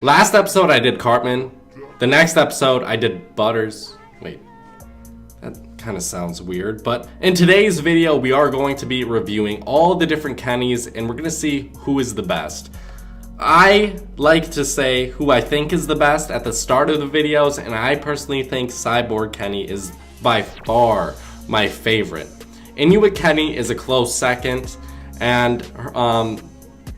Last episode I did Cartman. The next episode I did Butters. Wait, that kind of sounds weird. But in today's video we are going to be reviewing all the different Kennys and we're going to see who is the best. I like to say who I think is the best at the start of the videos, and I personally think Cyborg Kenny is by far my favorite. Inuit Kenny is a close second, and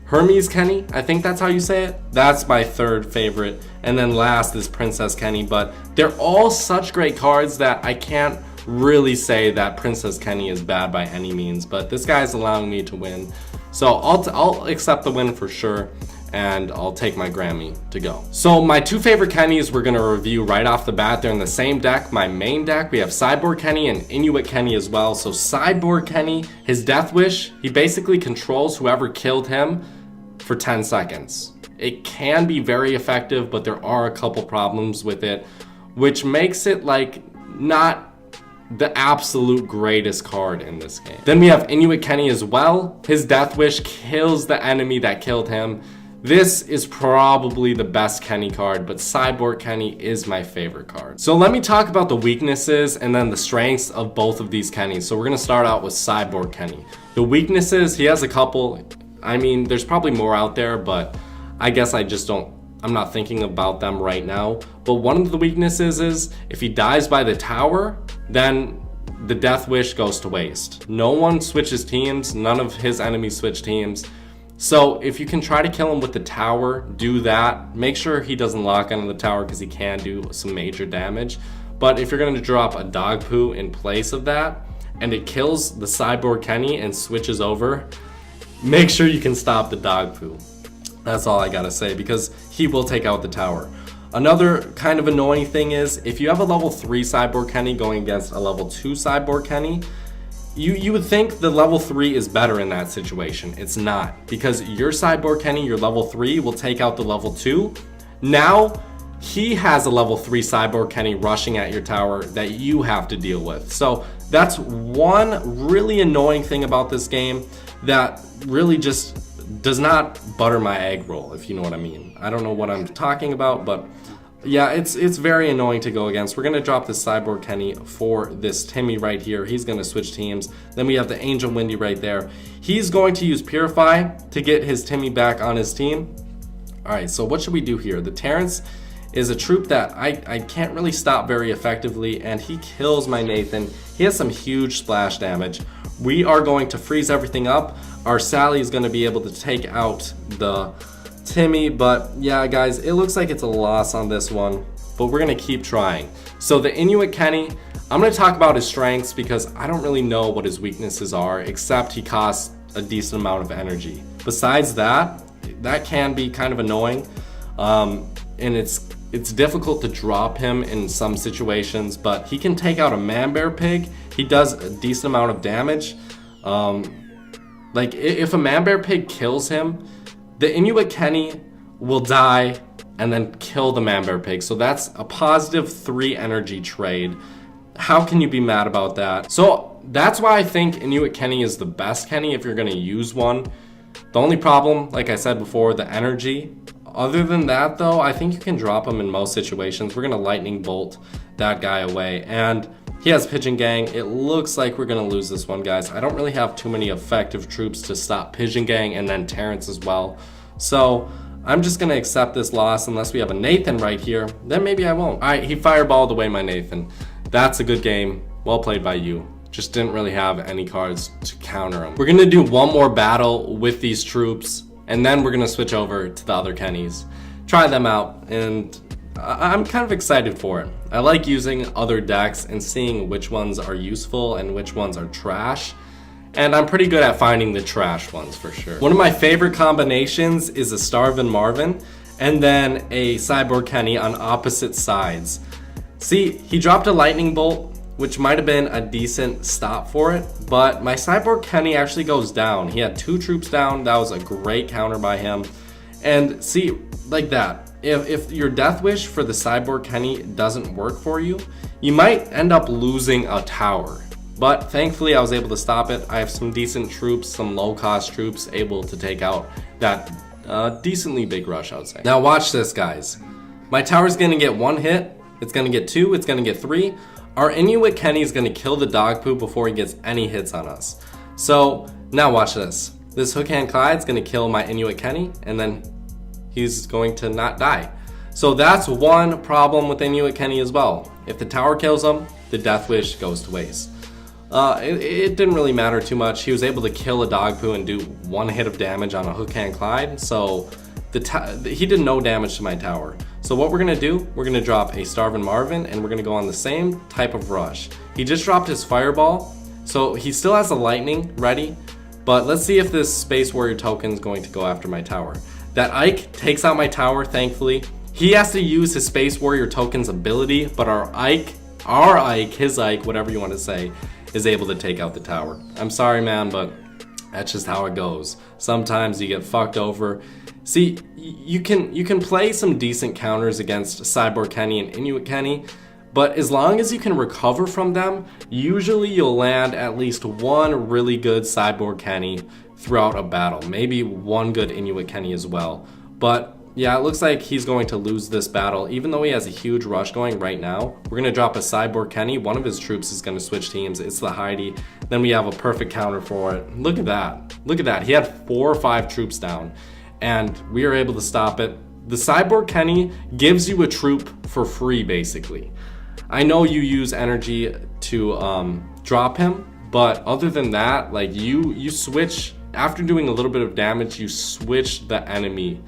Hermes Kenny, I think that's how you say it. That's my third favorite. And then last is Princess Kenny, but they're all such great cards that I can't really say that Princess Kenny is bad by any means, but this guy's allowing me to win. So I'll accept the win for sure, and I'll take my Grammy to go. So my two favorite Kennys we're gonna review right off the bat. They're in the same deck, my main deck. We have Cyborg Kenny and Inuit Kenny as well. So Cyborg Kenny, his Death Wish, he basically controls whoever killed him for 10 seconds. It can be very effective, but there are a couple problems with it, which makes it like not the absolute greatest card in this game. Then we have Inuit Kenny as well. His Death Wish kills the enemy that killed him. This is probably the best Kenny card, but Cyborg Kenny is my favorite card. So let me talk about the weaknesses and then the strengths of both of these Kennys. So we're gonna start out with Cyborg Kenny. The weaknesses, he has a couple. I mean, there's probably more out there, but I guess I'm not thinking about them right now. But one of the weaknesses is if he dies by the tower, then the Death Wish goes to waste. No one switches teams, none of his enemies switch teams. So if you can try to kill him with the tower, do that. Make sure he doesn't lock onto the tower because he can do some major damage. But if you're going to drop a dog poo in place of that, and it kills the Cyborg Kenny and switches over, make sure you can stop the dog poo. That's all I gotta say, because he will take out the tower. Another kind of annoying thing is if you have a level 3 Cyborg Kenny going against a level 2 Cyborg Kenny, you would think the level 3 is better in that situation. It's not, because your Cyborg Kenny, your level 3, will take out the level 2. Now he has a level 3 Cyborg Kenny rushing at your tower that you have to deal with. So that's one really annoying thing about this game that really just does not butter my egg roll, if you know what I mean. I don't know what I'm talking about, but yeah, it's very annoying to go against. We're gonna drop this Cyborg Kenny for this Timmy right here. He's gonna switch teams. Then we have the Angel Windy right there. He's going to use Purify to get his Timmy back on his team. All right, so what should we do here? The Terrence is a troop that I can't really stop very effectively, and he kills my Nathan. He has some huge splash damage. We are going to freeze everything up. Our Sally is going to be able to take out the Timmy, but yeah guys, it looks like it's a loss on this one, but we're going to keep trying. So the Inuit Kenny, I'm going to talk about his strengths because I don't really know what his weaknesses are, except he costs a decent amount of energy. Besides that, that can be kind of annoying, and it's difficult to drop him in some situations, but he can take out a man-bear pig. He does a decent amount of damage. Like if a man-bear pig kills him, the Inuit Kenny will die and then kill the man-bear pig. So that's a positive 3 energy trade. How can you be mad about that? So that's why I think Inuit Kenny is the best Kenny if you're gonna use one. The only problem, like I said before, the energy. Other than that though, I think you can drop him in most situations. We're gonna lightning bolt that guy away, and he has Pigeon Gang. It looks like we're gonna lose this one, guys. I don't really have too many effective troops to stop Pigeon Gang and then Terrence as well. So I'm just gonna accept this loss unless we have a Nathan right here. Then maybe I won't. All right, he fireballed away my Nathan. That's a good game. Well played by you. Just didn't really have any cards to counter him. We're gonna do one more battle with these troops, and then we're gonna switch over to the other Kennys. Try them out, and I'm kind of excited for it. I like using other decks and seeing which ones are useful and which ones are trash. And I'm pretty good at finding the trash ones for sure. One of my favorite combinations is a Starvin' Marvin and then a Cyborg Kenny on opposite sides. See, he dropped a lightning bolt, which might have been a decent stop for it, but my Cyborg Kenny actually goes down. He had 2 troops down. That was a great counter by him. And see, like that. If your Death Wish for the Cyborg Kenny doesn't work for you, you might end up losing a tower. But thankfully I was able to stop it. I have some decent troops, some low cost troops able to take out that decently big rush, I would say. Now watch this, guys. My tower's gonna get 1 hit, it's gonna get 2, it's gonna get 3. Our Inuit Kenny is gonna kill the dog poo before he gets any hits on us. So now watch this. This Hook Hand Clyde's gonna kill my Inuit Kenny, and then he's going to not die. So that's one problem with Inuit Kenny as well. If the tower kills him, the Death Wish goes to waste. It didn't really matter too much. He was able to kill a dog poo and do 1 hit of damage on a Hook Hand Clyde, so he did no damage to my tower. So what we're gonna do, we're gonna drop a Starvin' Marvin, and we're gonna go on the same type of rush. He just dropped his Fireball, so he still has the Lightning ready, but let's see if this Space Warrior token is going to go after my tower. That Ike takes out my tower, thankfully. He has to use his Space Warrior token's ability, but his Ike, whatever you want to say, is able to take out the tower. I'm sorry, man, but that's just how it goes. Sometimes you get fucked over. See, you can play some decent counters against Cyborg Kenny and Inuit Kenny, but as long as you can recover from them, usually you'll land at least 1 really good Cyborg Kenny throughout a battle. Maybe 1 good Inuit Kenny as well. But yeah, it looks like he's going to lose this battle. Even though he has a huge rush going right now, we're going to drop a Cyborg Kenny. One of his troops is going to switch teams. It's the Heidi. Then we have a perfect counter for it. Look at that. Look at that. He had 4 or 5 troops down, and we were able to stop it. The Cyborg Kenny gives you a troop for free, basically. I know you use energy to drop him, but other than that, like you switch, after doing a little bit of damage, you switch the enemy,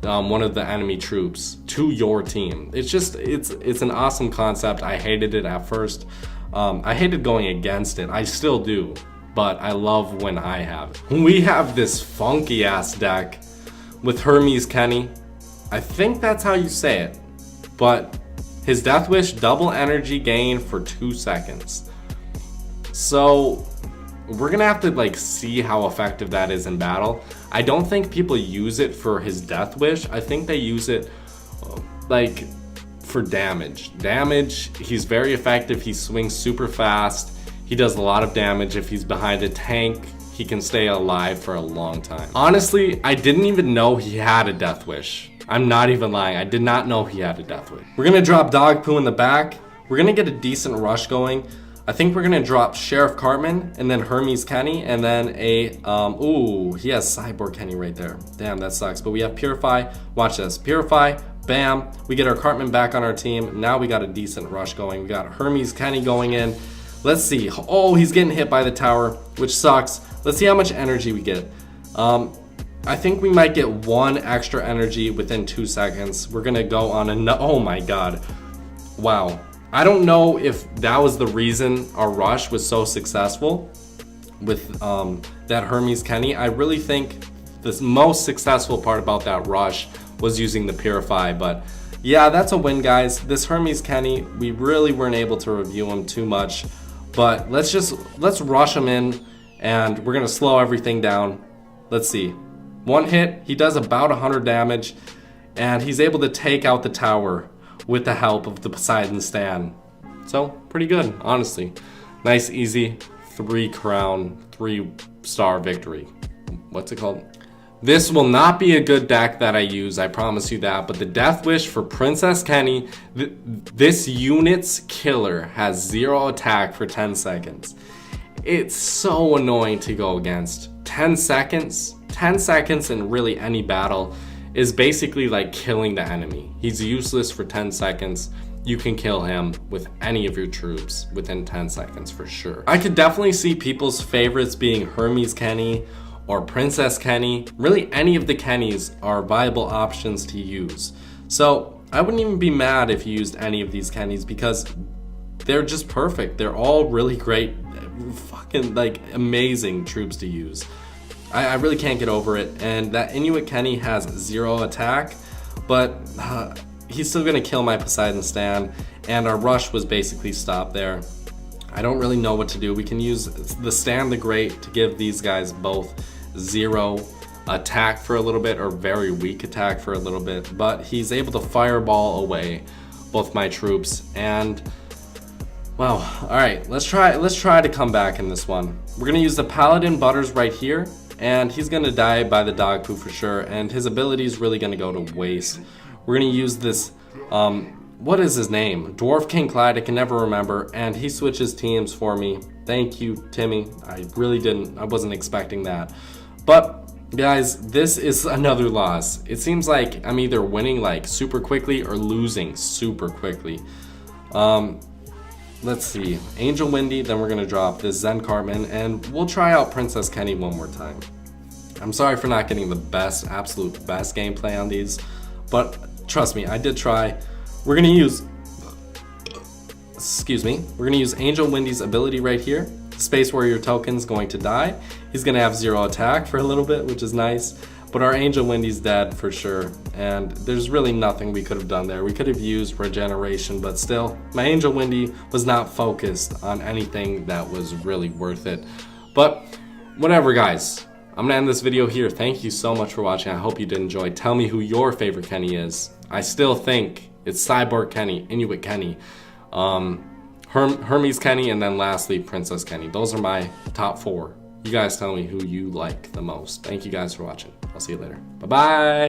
one of the enemy troops to your team. It's an awesome concept. I hated it at first. I hated going against it. I still do, but I love when I have it. We have this funky ass deck with Hermes Kenny. I think that's how you say it, but his Death Wish, double energy gain for 2 seconds. So we're gonna have to like see how effective that is in battle. I don't think people use it for his Death Wish. I think they use it like for damage. He's very effective. He swings super fast. He does a lot of damage. If he's behind a tank, he can stay alive for a long time. Honestly, I didn't even know he had a Death Wish. I'm not even lying. I did not know he had a Death Wish. We're gonna drop Dog Poo in the back. We're gonna get a decent rush going. I think we're gonna drop Sheriff Cartman and then Hermes Kenny and then ooh, he has Cyborg Kenny right there. Damn, that sucks. But we have Purify. Watch this. Purify, bam. We get our Cartman back on our team. Now we got a decent rush going. We got Hermes Kenny going in. Let's see. Oh, he's getting hit by the tower, which sucks. Let's see how much energy we get. I think we might get 1 extra energy within 2 seconds. We're gonna go on oh my god. Wow. I don't know if that was the reason our rush was so successful with that Hermes Kenny. I really think the most successful part about that rush was using the Purify, but yeah, that's a win, guys. This Hermes Kenny, we really weren't able to review him too much, but let's rush him in, and we're gonna slow everything down. Let's see. 1 hit, he does about 100 damage, and he's able to take out the tower with the help of the Poseidon stand. So, pretty good, honestly. Nice, easy, 3-star victory. What's it called? This will not be a good deck that I use, I promise you that, but the Death Wish for Princess Kenny, this unit's killer has 0 attack for 10 seconds. It's so annoying to go against. 10 seconds in really any battle is basically like killing the enemy. He's useless for 10 seconds. You can kill him with any of your troops within 10 seconds for sure. I could definitely see people's favorites being Hermes Kenny or Princess Kenny. Really, any of the Kennys are viable options to use. So I wouldn't even be mad if you used any of these Kennys because they're just perfect. They're all really great, fucking like amazing troops to use. I really can't get over it. And that Inuit Kenny has 0 attack, but he's still gonna kill my Poseidon stand, and our rush was basically stopped there. I don't really know what to do. We can use the Stand the Great to give these guys both 0 attack for a little bit, or very weak attack for a little bit, but he's able to fireball away both my troops. And wow, all right, let's try to come back in this one. We're gonna use the Paladin Butters right here, and he's gonna die by the dog poo for sure, and his ability is really gonna go to waste. We're gonna use this, what is his name? Dwarf King Clyde, I can never remember, and he switches teams for me. Thank you, Timmy. I wasn't expecting that. But guys, this is another loss. It seems like I'm either winning like super quickly or losing super quickly. Let's see, Angel Wendy, then we're gonna drop this Zen Cartman, and we'll try out Princess Kenny one more time. I'm sorry for not getting the best, absolute best gameplay on these, but trust me, I did try. We're gonna use, we're gonna use Angel Wendy's ability right here. Space Warrior token's going to die. He's gonna have 0 attack for a little bit, which is nice. But our Angel Wendy's dead for sure. And there's really nothing we could have done there. We could have used regeneration, but still, my Angel Wendy was not focused on anything that was really worth it. But whatever, guys. I'm gonna end this video here. Thank you so much for watching. I hope you did enjoy. Tell me who your favorite Kenny is. I still think it's Cyborg Kenny, Inuit Kenny, Hermes Kenny, and then lastly, Princess Kenny. Those are my top 4. You guys tell me who you like the most. Thank you guys for watching. I'll see you later. Bye-bye.